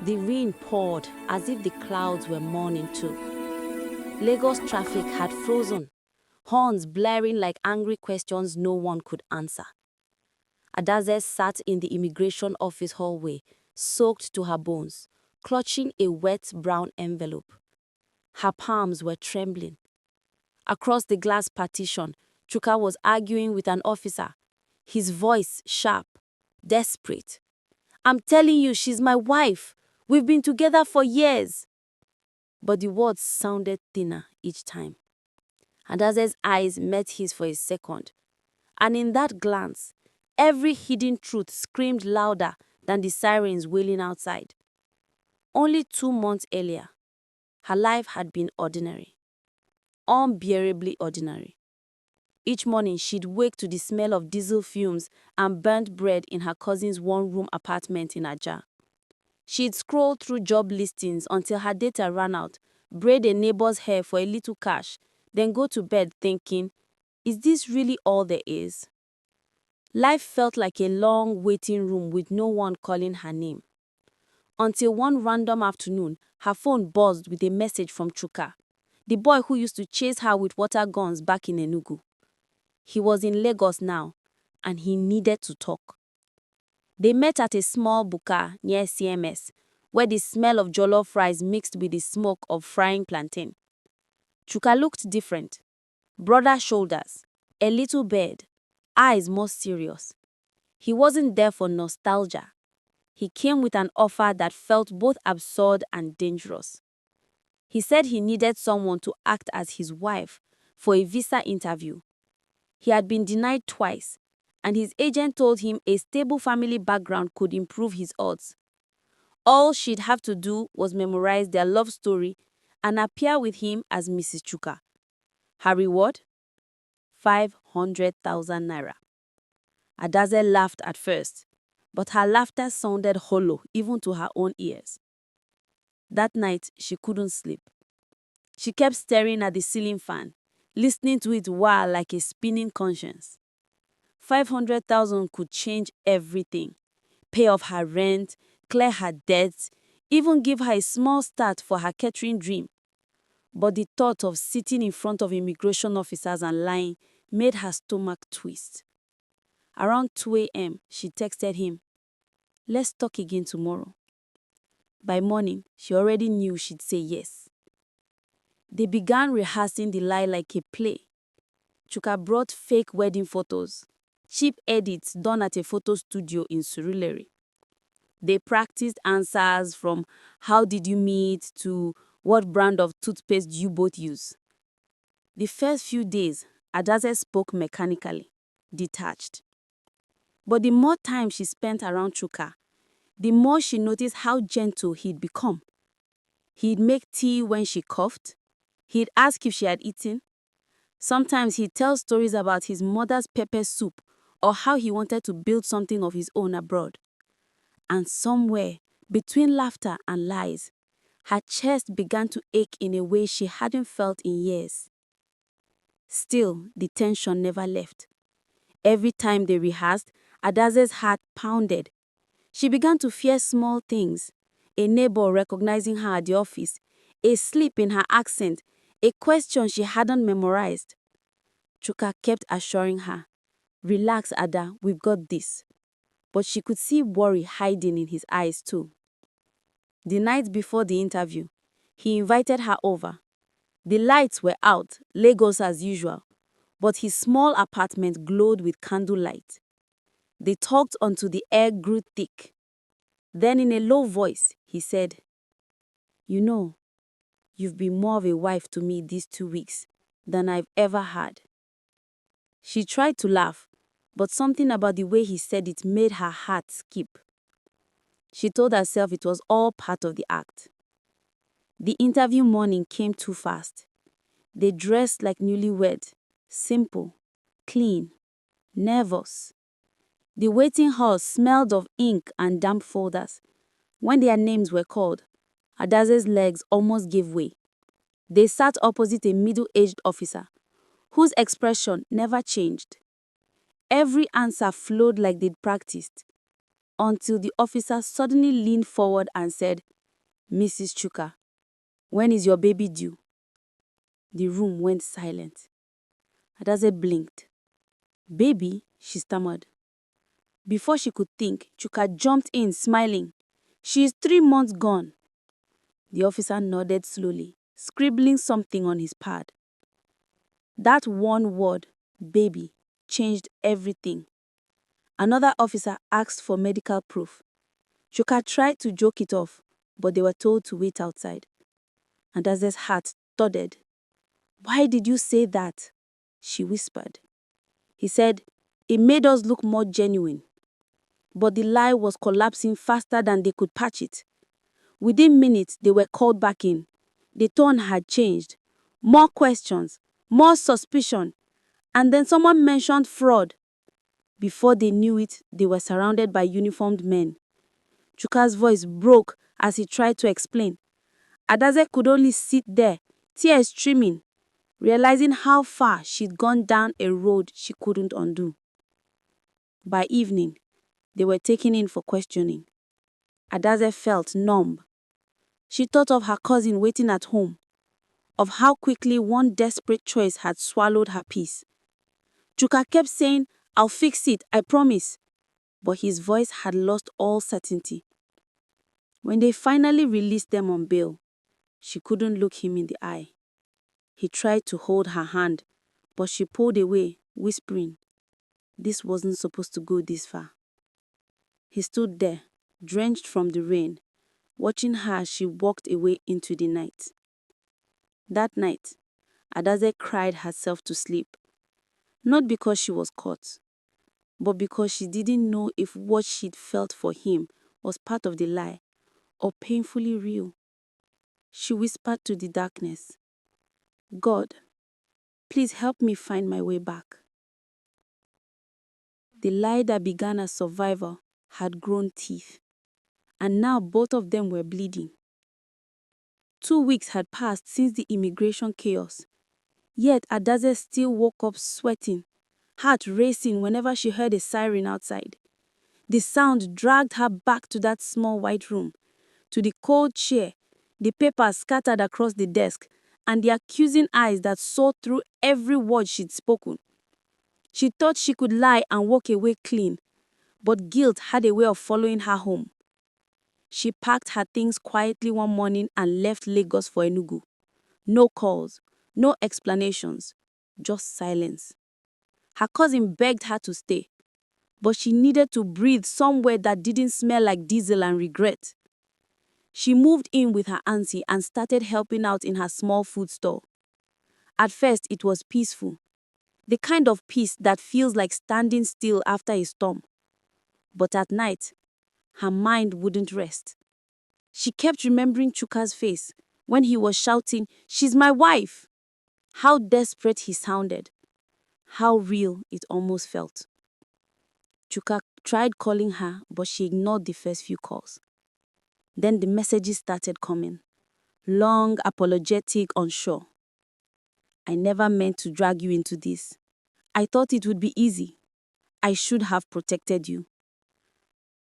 The rain poured as if the clouds were mourning too. Lagos traffic had frozen, horns blaring like angry questions no one could answer. Adaeze sat in the immigration office hallway, soaked to her bones, clutching a wet brown envelope. Her palms were trembling. Across the glass partition, Chuka was arguing with an officer, his voice sharp, desperate. "I'm telling you, she's my wife. We've been together for years." But the words sounded thinner each time. Adaze's eyes met his for a second, and in that glance, every hidden truth screamed louder than the sirens wailing outside. Only 2 months earlier, her life had been ordinary, unbearably ordinary. Each morning, she'd wake to the smell of diesel fumes and burnt bread in her cousin's one-room apartment in Ajah. She'd scroll through job listings until her data ran out, braid a neighbor's hair for a little cash, then go to bed thinking, is this really all there is? Life felt like a long waiting room with no one calling her name. Until one random afternoon, her phone buzzed with a message from Chuka, the boy who used to chase her with water guns back in Enugu. He was in Lagos now, and he needed to talk. They met at a small buka near CMS, where the smell of jollof rice mixed with the smoke of frying plantain. Chuka looked different. Broader shoulders, a little beard, eyes more serious. He wasn't there for nostalgia. He came with an offer that felt both absurd and dangerous. He said he needed someone to act as his wife for a visa interview. He had been denied twice, and his agent told him a stable family background could improve his odds. All she'd have to do was memorize their love story and appear with him as Mrs. Chuka. Her reward? 500,000 naira. Adaeze laughed at first, but her laughter sounded hollow even to her own ears. That night, she couldn't sleep. She kept staring at the ceiling fan, listening to it whir like a spinning conscience. 500,000 could change everything. Pay off her rent, clear her debts, even give her a small start for her catering dream. But the thought of sitting in front of immigration officers and lying made her stomach twist. Around 2 a.m., she texted him, "Let's talk again tomorrow." By morning, she already knew she'd say yes. They began rehearsing the lie like a play. Chuka brought fake wedding photos, cheap edits done at a photo studio in Surulere. They practiced answers from "How did you meet?" to "What brand of toothpaste do you both use?" The first few days, Adaeze spoke mechanically, detached. But the more time she spent around Chuka, the more she noticed how gentle he'd become. He'd make tea when she coughed. He'd ask if she had eaten. Sometimes he'd tell stories about his mother's pepper soup or how he wanted to build something of his own abroad. And somewhere, between laughter and lies, her chest began to ache in a way she hadn't felt in years. Still, the tension never left. Every time they rehearsed, Adaze's heart pounded. She began to fear small things: a neighbor recognizing her at the office, a slip in her accent, a question she hadn't memorized. Chuka kept assuring her, "Relax, Ada, we've got this." But she could see worry hiding in his eyes too. The night before the interview, he invited her over. The lights were out, Lagos as usual, but his small apartment glowed with candlelight. They talked until the air grew thick. Then in a low voice, he said, "You know, you've been more of a wife to me these 2 weeks than I've ever had." She tried to laugh, but something about the way he said it made her heart skip. She told herself it was all part of the act. The interview morning came too fast. They dressed like newlyweds, simple, clean, nervous. The waiting hall smelled of ink and damp folders. When their names were called, Adaze's legs almost gave way. They sat opposite a middle-aged officer, whose expression never changed. Every answer flowed like they'd practiced, until the officer suddenly leaned forward and said, Mrs. Chuka, when is your baby due? The room went silent. Adaeze blinked. Baby, she stammered. Before she could think, Chuka jumped in, smiling. She is 3 months gone. The officer nodded slowly, scribbling something on his pad. That one word, baby, changed everything. Another officer asked for medical proof. Chuka tried to joke it off, but they were told to wait outside. Adaze's heart thudded. Why did you say that? She whispered. He said, it made us look more genuine. But the lie was collapsing faster than they could patch it. Within minutes, they were called back in. The tone had changed. More questions, more suspicion, and then someone mentioned fraud. Before they knew it, they were surrounded by uniformed men. Chuka's voice broke as he tried to explain. Adaeze could only sit there, tears streaming, realizing how far she'd gone down a road she couldn't undo. By evening, they were taken in for questioning. Adaeze felt numb. She thought of her cousin waiting at home, of how quickly one desperate choice had swallowed her peace. Chuka kept saying, I'll fix it, I promise. But his voice had lost all certainty. When they finally released them on bail, she couldn't look him in the eye. He tried to hold her hand, but she pulled away, whispering, this wasn't supposed to go this far. He stood there, drenched from the rain, watching her as she walked away into the night. That night, Adaeze cried herself to sleep, not because she was caught, but because she didn't know if what she'd felt for him was part of the lie or painfully real. She whispered to the darkness, God, please help me find my way back. The lie that began as survival had grown teeth, and now both of them were bleeding. 2 weeks had passed since the immigration chaos, yet Adaeze still woke up sweating, heart racing whenever she heard a siren outside. The sound dragged her back to that small white room, to the cold chair, the papers scattered across the desk, and the accusing eyes that saw through every word she'd spoken. She thought she could lie and walk away clean, but guilt had a way of following her home. She packed her things quietly one morning and left Lagos for Enugu. No calls, no explanations, just silence. Her cousin begged her to stay, but she needed to breathe somewhere that didn't smell like diesel and regret. She moved in with her auntie and started helping out in her small food store. At first, it was peaceful, the kind of peace that feels like standing still after a storm. But at night, her mind wouldn't rest. She kept remembering Chuka's face when he was shouting, "She's my wife!" How desperate he sounded. How real it almost felt. Chuka tried calling her, but she ignored the first few calls. Then the messages started coming. Long, apologetic, unsure. I never meant to drag you into this. I thought it would be easy. I should have protected you.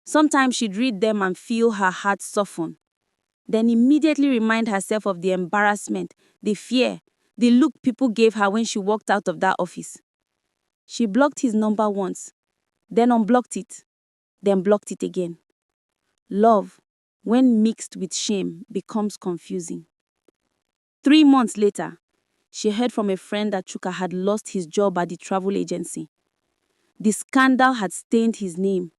Sometimes she'd read them and feel her heart soften. Then immediately remind herself of the embarrassment, the fear, the look people gave her when she walked out of that office. She blocked his number once, then unblocked it, then blocked it again. Love, when mixed with shame, becomes confusing. 3 months later, she heard from a friend that Chuka had lost his job at the travel agency. The scandal had stained his name.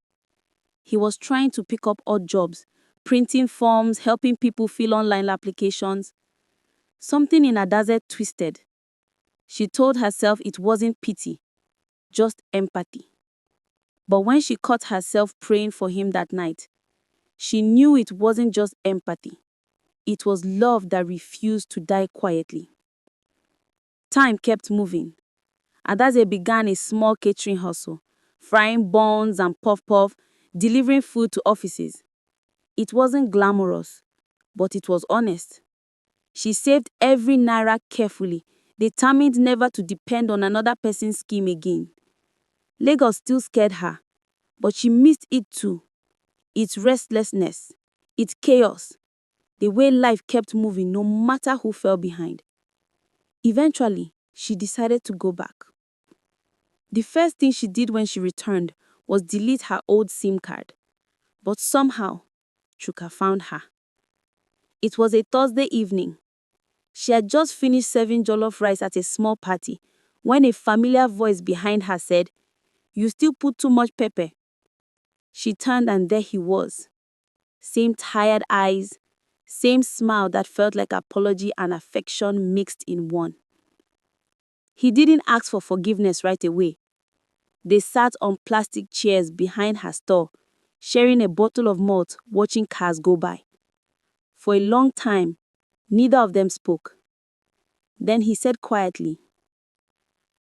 He was trying to pick up odd jobs, printing forms, helping people fill online applications. Something in Adaeze twisted. She told herself it wasn't pity, just empathy. But when she caught herself praying for him that night, she knew it wasn't just empathy. It was love that refused to die quietly. Time kept moving. Adaeze began a small catering hustle, frying buns and puff-puff, delivering food to offices. It wasn't glamorous, but it was honest. She saved every naira carefully, determined never to depend on another person's scheme again. Lagos still scared her, but she missed it too. Its restlessness, its chaos, the way life kept moving no matter who fell behind. Eventually, she decided to go back. The first thing she did when she returned was delete her old SIM card. But somehow, Chuka found her. It was a Thursday evening. She had just finished serving jollof rice at a small party when a familiar voice behind her said, "You still put too much pepper." She turned and there he was. Same tired eyes, same smile that felt like apology and affection mixed in one. He didn't ask for forgiveness right away. They sat on plastic chairs behind her store, sharing a bottle of malt, watching cars go by. For a long time, neither of them spoke. Then he said quietly,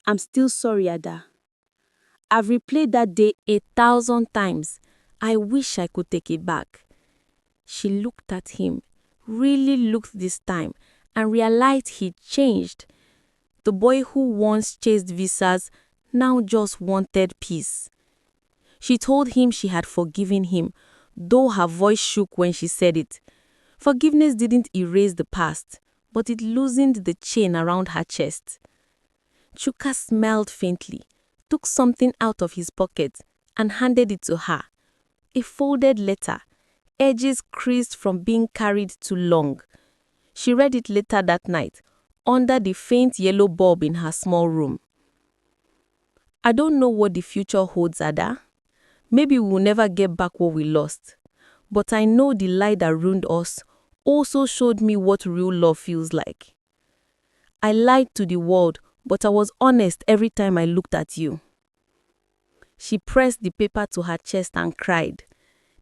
"I'm still sorry, Ada. I've replayed that day 1,000 times. I wish I could take it back." She looked at him, really looked this time, and realized he'd changed. The boy who once chased visas now just wanted peace. She told him she had forgiven him, though her voice shook when she said it. Forgiveness didn't erase the past, but it loosened the chain around her chest. Chuka smiled faintly, took something out of his pocket, and handed it to her. A folded letter, edges creased from being carried too long. She read it later that night, under the faint yellow bulb in her small room. "I don't know what the future holds, Ada. Maybe we will never get back what we lost. But I know the lie that ruined us also showed me what real love feels like. I lied to the world, but I was honest every time I looked at you." She pressed the paper to her chest and cried,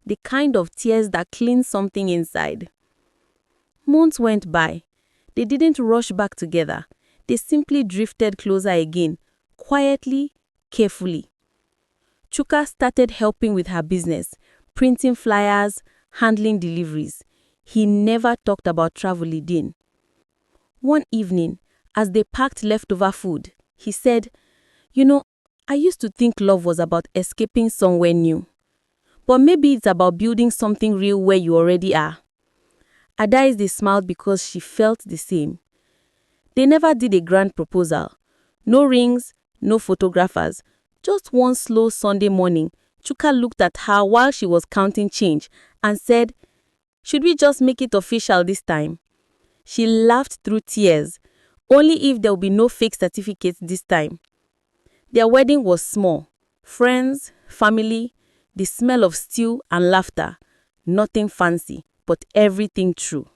the kind of tears that clean something inside. Months went by. They didn't rush back together. They simply drifted closer again, quietly, carefully. Chuka started helping with her business, printing flyers, handling deliveries. He never talked about travel again. One evening, as they packed leftover food, he said, "You know, I used to think love was about escaping somewhere new. But maybe it's about building something real where you already are." Adaeze smiled because she felt the same. They never did a grand proposal. No rings, no photographers. Just one slow Sunday morning, Chuka looked at her while she was counting change and said, "Should we just make it official this time?" She laughed through tears. Only if there would be no fake certificates this time. Their wedding was small. Friends, family, the smell of stew and laughter. Nothing fancy, but everything true.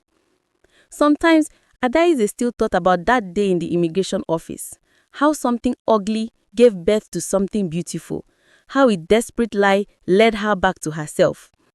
Sometimes, Adaeze still thought about that day in the immigration office. How something ugly gave birth to something beautiful. How a desperate lie led her back to herself.